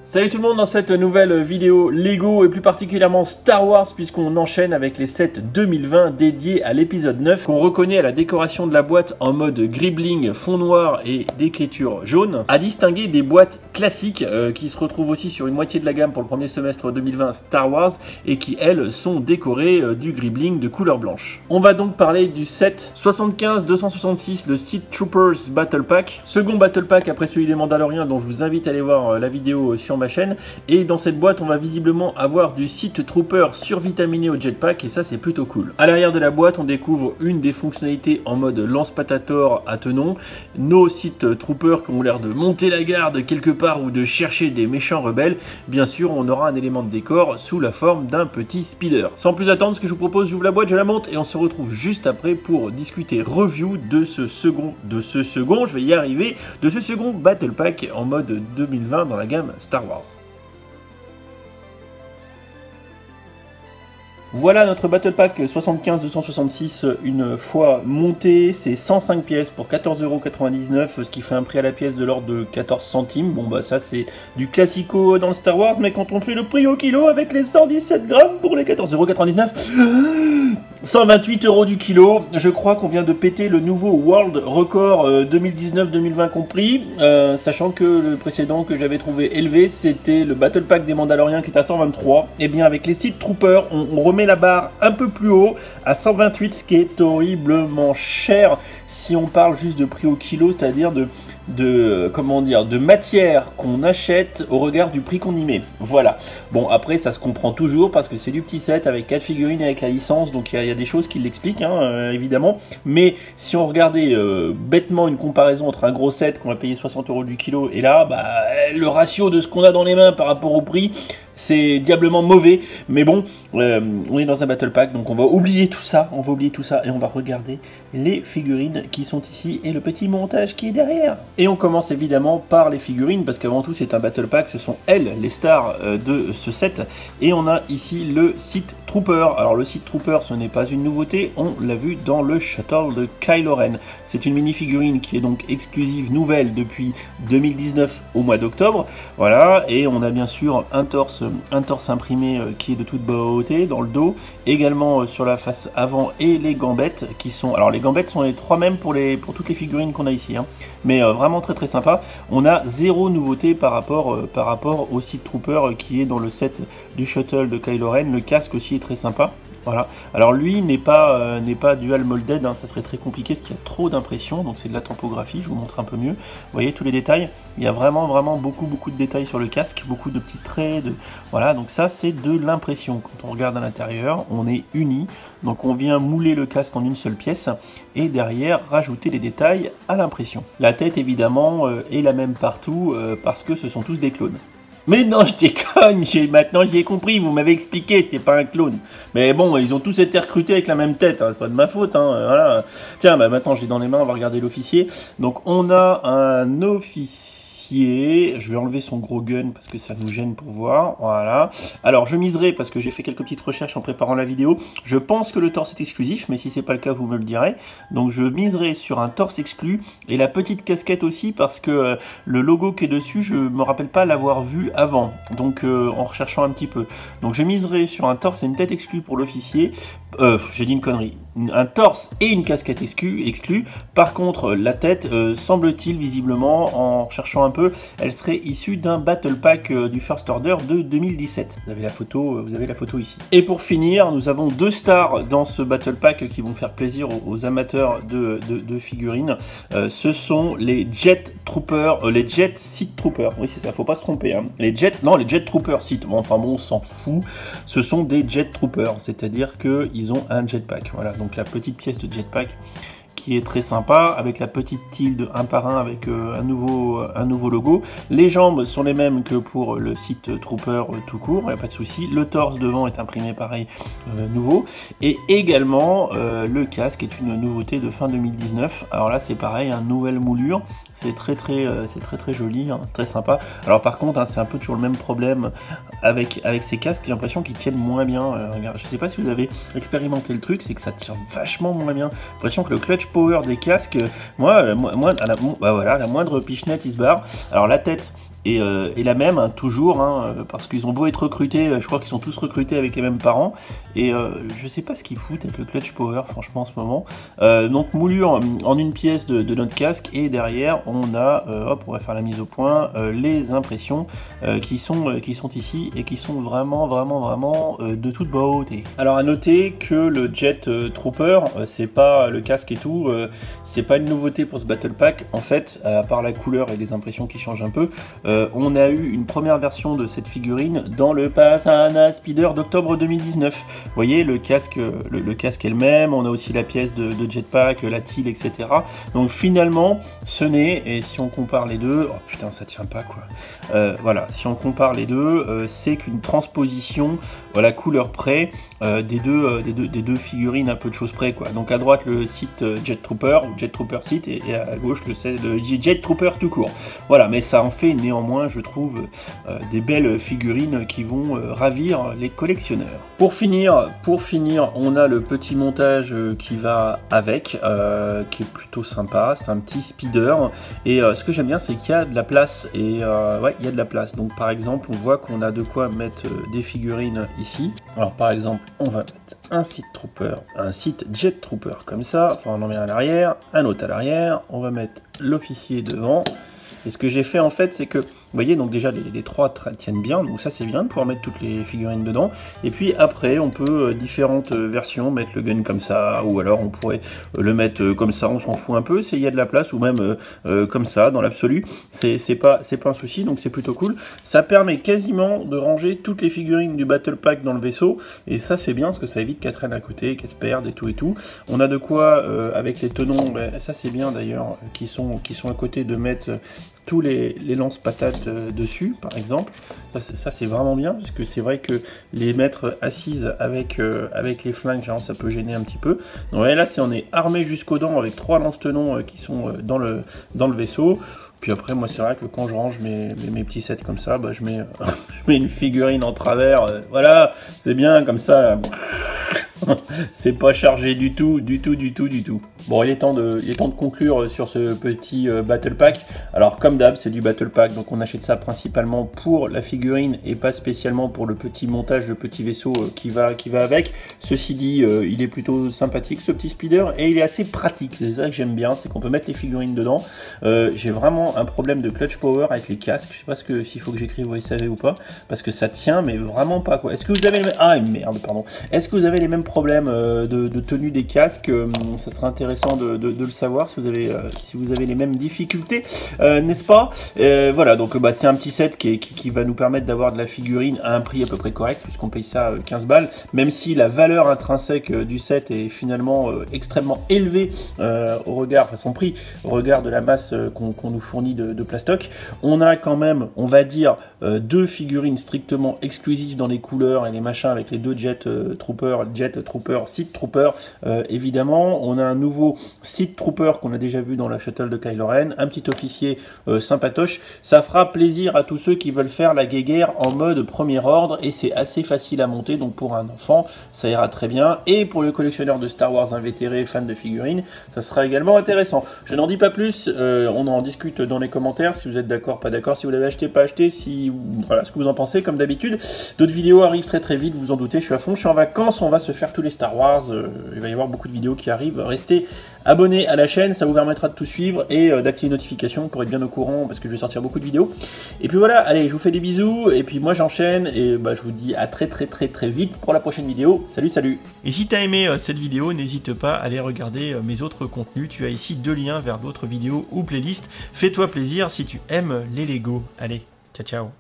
Salut tout le monde dans cette nouvelle vidéo Lego et plus particulièrement Star Wars puisqu'on enchaîne avec les sets 2020 dédiés à l'épisode 9 qu'on reconnaît à la décoration de la boîte en mode gribbling fond noir et d'écriture jaune, à distinguer des boîtes classiques qui se retrouvent aussi sur une moitié de la gamme pour le premier semestre 2020 Star Wars et qui elles sont décorées du gribbling de couleur blanche. On va donc parler du set 75-266, le Sith Troopers Battle Pack, second Battle Pack après celui des Mandaloriens dont je vous invite à aller voir la vidéo sur ma chaîne. Et dans cette boîte on va visiblement avoir du Sith Trooper survitaminé au jetpack et ça c'est plutôt cool. À l'arrière de la boîte on découvre une des fonctionnalités en mode lance-patator à tenon, nos Sith Troopers qui ont l'air de monter la garde quelque part ou de chercher des méchants rebelles. Bien sûr on aura un élément de décor sous la forme d'un petit speeder. Sans plus attendre, ce que je vous propose, j'ouvre la boîte, je la monte et on se retrouve juste après pour discuter review de ce second Battle Pack en mode 2020 dans la gamme Star Wars. Voilà notre Battle Pack 75-266 une fois monté, c'est 105 pièces pour 14,99 €, ce qui fait un prix à la pièce de l'ordre de 14 centimes. Bon bah ça c'est du classico dans le Star Wars, mais quand on fait le prix au kilo avec les 117 grammes pour les 14,99 €, 128 € du kilo, je crois qu'on vient de péter le nouveau World Record 2019-2020 compris, sachant que le précédent que j'avais trouvé élevé c'était le Battle Pack des Mandaloriens qui est à 123. Et bien avec les Sith Troopers on remet la barre un peu plus haut à 128, ce qui est horriblement cher si on parle juste de prix au kilo, c'est-à-dire de matière qu'on achète au regard du prix qu'on y met. Voilà. Bon, après ça se comprend toujours parce que c'est du petit set avec 4 figurines et avec la licence, donc il y a des choses qui l'expliquent évidemment. Mais si on regardait bêtement une comparaison entre un gros set qu'on va payer 60 € du kilo et là, bah, le ratio de ce qu'on a dans les mains par rapport au prix, c'est diablement mauvais, mais bon, on est dans un Battle Pack, donc on va oublier tout ça, et on va regarder les figurines qui sont ici et le petit montage qui est derrière. Et on commence évidemment par les figurines, parce qu'avant tout c'est un Battle Pack, ce sont elles les stars de ce set, et on a ici le Sith Trooper. Alors le Sith Trooper ce n'est pas une nouveauté, on l'a vu dans le Shuttle de Kylo Ren. C'est une mini-figurine qui est donc exclusive nouvelle depuis 2019 au mois d'octobre, voilà, et on a bien sûr un torse imprimé qui est de toute beauté dans le dos, également sur la face avant, et les gambettes qui sont, alors les gambettes sont les trois mêmes pour toutes les figurines qu'on a ici, mais vraiment très très sympa. On a zéro nouveauté par rapport au Sith Trooper qui est dans le set du Shuttle de Kylo Ren. Le casque aussi est très sympa. Voilà. Alors lui n'est pas dual molded, ça serait très compliqué parce qu'il y a trop d'impression, donc c'est de la tempographie, je vous montre un peu mieux. Vous voyez tous les détails, il y a vraiment beaucoup de détails sur le casque, beaucoup de petits traits, voilà, donc ça c'est de l'impression. Quand on regarde à l'intérieur, on est uni, donc on vient mouler le casque en une seule pièce et derrière rajouter les détails à l'impression. La tête évidemment est la même partout parce que ce sont tous des clones. Mais non, je déconne, maintenant j'y ai compris, vous m'avez expliqué, c'est pas un clone. Mais bon, ils ont tous été recrutés avec la même tête, c'est pas de ma faute, voilà. Tiens, bah maintenant j'ai dans les mains, on va regarder l'officier. Donc on a un officier, je vais enlever son gros gun parce que ça nous gêne pour voir, voilà. Alors je miserai, parce que j'ai fait quelques petites recherches en préparant la vidéo, je pense que le torse est exclusif, mais si c'est pas le cas vous me le direz. Donc je miserai sur un torse exclu, et la petite casquette aussi, parce que le logo qui est dessus, je me rappelle pas l'avoir vu avant, donc en recherchant un petit peu. Donc je miserai sur un torse et une tête exclue pour l'officier, j'ai dit une connerie, un torse et une casquette exclue. Par contre la tête, semble-t-il visiblement, en cherchant un peu, elle serait issue d'un Battle Pack du First Order de 2017. Vous avez la photo ici. Et pour finir, nous avons deux stars dans ce Battle Pack qui vont faire plaisir aux amateurs de figurines. Ce sont les Jet Troopers, les Jet Sith Troopers. Oui c'est ça, faut pas se tromper. Les Jet Troopers Sith. Bon, enfin bon, on s'en fout. Ce sont des Jet Troopers, c'est-à-dire qu'ils ont un jetpack. Voilà, donc la petite pièce de jetpack qui est très sympa, avec la petite tilde un par un avec un nouveau logo. Les jambes sont les mêmes que pour le Sith Trooper tout court, il n'y a pas de souci. Le torse devant est imprimé pareil, nouveau. Et également, le casque est une nouveauté de fin 2019. Alors là, c'est pareil, une nouvelle moulure. C'est très joli, c'est très sympa. Alors par contre, c'est un peu toujours le même problème avec ces casques, j'ai l'impression qu'ils tiennent moins bien. Regarde, je sais pas si vous avez expérimenté le truc, c'est que ça tire vachement moins bien. J'ai l'impression que le clutch power des casques, moi, voilà, la moindre pichenette il se barre. Alors la tête est la même, hein, toujours, hein, parce qu'ils ont beau être recrutés, je crois qu'ils sont tous recrutés avec les mêmes parents, et je sais pas ce qu'ils foutent avec le clutch power, franchement, en ce moment. Donc moulure en une pièce de notre casque, et derrière on a, hop, on va faire la mise au point, les impressions qui sont ici, et qui sont vraiment de toute beauté. Alors à noter que le Jet Trooper, c'est pas le casque et tout, c'est pas une nouveauté pour ce Battle Pack, en fait, à part la couleur et les impressions qui changent un peu, on a eu une première version de cette figurine dans le Pass Speeder d'octobre 2019. Vous voyez, le casque est le même, on a aussi la pièce de jetpack, la tile, etc. Donc finalement, ce n'est, et si on compare les deux, oh putain, ça tient pas quoi. Voilà, si on compare les deux, c'est qu'une transposition, voilà, couleur près, des deux figurines un peu de choses près quoi. Donc à droite le site Jet Trooper site, et à gauche le Jet Trooper tout court. Voilà, mais ça en fait néanmoins, je trouve, des belles figurines qui vont ravir les collectionneurs. Pour finir, on a le petit montage qui va avec, qui est plutôt sympa. C'est un petit speeder, et ce que j'aime bien, c'est qu'il y a de la place, et ouais, il y a de la place. Donc par exemple, on voit qu'on a de quoi mettre des figurines ici. Alors par exemple, on va mettre un site Trooper, un site Jet Trooper comme ça, enfin on en met un à l'arrière, un autre à l'arrière, on va mettre l'officier devant. Et ce que j'ai fait en fait, c'est que, vous voyez, donc déjà les trois tiennent bien, donc ça c'est bien de pouvoir mettre toutes les figurines dedans. Et puis après, on peut différentes versions, mettre le gun comme ça, ou alors on pourrait le mettre comme ça, on s'en fout un peu, il y a de la place, ou même comme ça, dans l'absolu, c'est pas un souci, donc c'est plutôt cool. Ça permet quasiment de ranger toutes les figurines du Battle Pack dans le vaisseau, et ça c'est bien, parce que ça évite qu'elles traînent à côté, qu'elles se perdent et tout et tout. On a de quoi, avec les tenons, ça c'est bien d'ailleurs, qui sont à côté, de mettre tous les lance-patates dessus, par exemple. Ça c'est vraiment bien, parce que c'est vrai que les mettre assises avec les flingues, genre, ça peut gêner un petit peu. Donc ouais, là, on est armé jusqu'aux dents avec 3 lance-tenons qui sont dans le vaisseau. Puis après, moi, c'est vrai que quand je range mes petits sets comme ça, bah, je mets une figurine en travers. Voilà, c'est bien, comme ça. C'est pas chargé du tout. Bon, il est temps de conclure sur ce petit Battle Pack. Alors, comme d'hab, c'est du Battle Pack, donc on achète ça principalement pour la figurine et pas spécialement pour le petit montage, le petit vaisseau qui va avec. Ceci dit, il est plutôt sympathique, ce petit speeder, et il est assez pratique. C'est ça que j'aime bien, c'est qu'on peut mettre les figurines dedans. J'ai vraiment un problème de clutch power avec les casques. Je sais pas s'il faut que j'écrive au SAV ou pas, parce que ça tient, mais vraiment pas quoi. Est-ce que vous avez les mêmes... Ah merde, pardon. Est-ce que vous avez les mêmes problèmes de tenue des casques? Ça serait intéressant de le savoir si vous avez les mêmes difficultés, n'est-ce pas? Voilà, donc bah, c'est un petit set qui va nous permettre d'avoir de la figurine à un prix à peu près correct, puisqu'on paye ça 15 balles, même si la valeur intrinsèque du set est finalement extrêmement élevée au regard, enfin son prix, au regard de la masse qu'on nous fournit de plastoc. On a quand même, on va dire, 2 figurines strictement exclusives dans les couleurs et les machins, avec les 2 Jet Trooper, Sith Trooper, évidemment. On a un nouveau Sith Trooper qu'on a déjà vu dans la shuttle de Kylo Ren, un petit officier sympatoche. Ça fera plaisir à tous ceux qui veulent faire la guéguerre en mode premier ordre, et c'est assez facile à monter, donc pour un enfant, ça ira très bien. Et pour le collectionneur de Star Wars invétéré, fan de figurines, ça sera également intéressant. Je n'en dis pas plus, on en discute dans les commentaires, si vous êtes d'accord, pas d'accord, si vous l'avez acheté, pas acheté, voilà, ce que vous en pensez, comme d'habitude. D'autres vidéos arrivent très vite, vous vous en doutez, je suis à fond, je suis en vacances, on va se faire tous les Star Wars, il va y avoir beaucoup de vidéos qui arrivent. Restez abonnés à la chaîne, ça vous permettra de tout suivre, et d'activer les notifications pour être bien au courant, parce que je vais sortir beaucoup de vidéos. Et puis voilà, allez, je vous fais des bisous, et puis moi j'enchaîne, et bah, je vous dis à très vite pour la prochaine vidéo. Salut. Et si tu as aimé cette vidéo, n'hésite pas à aller regarder mes autres contenus, tu as ici 2 liens vers d'autres vidéos ou playlists. Fais-toi plaisir si tu aimes les Lego. Allez, ciao.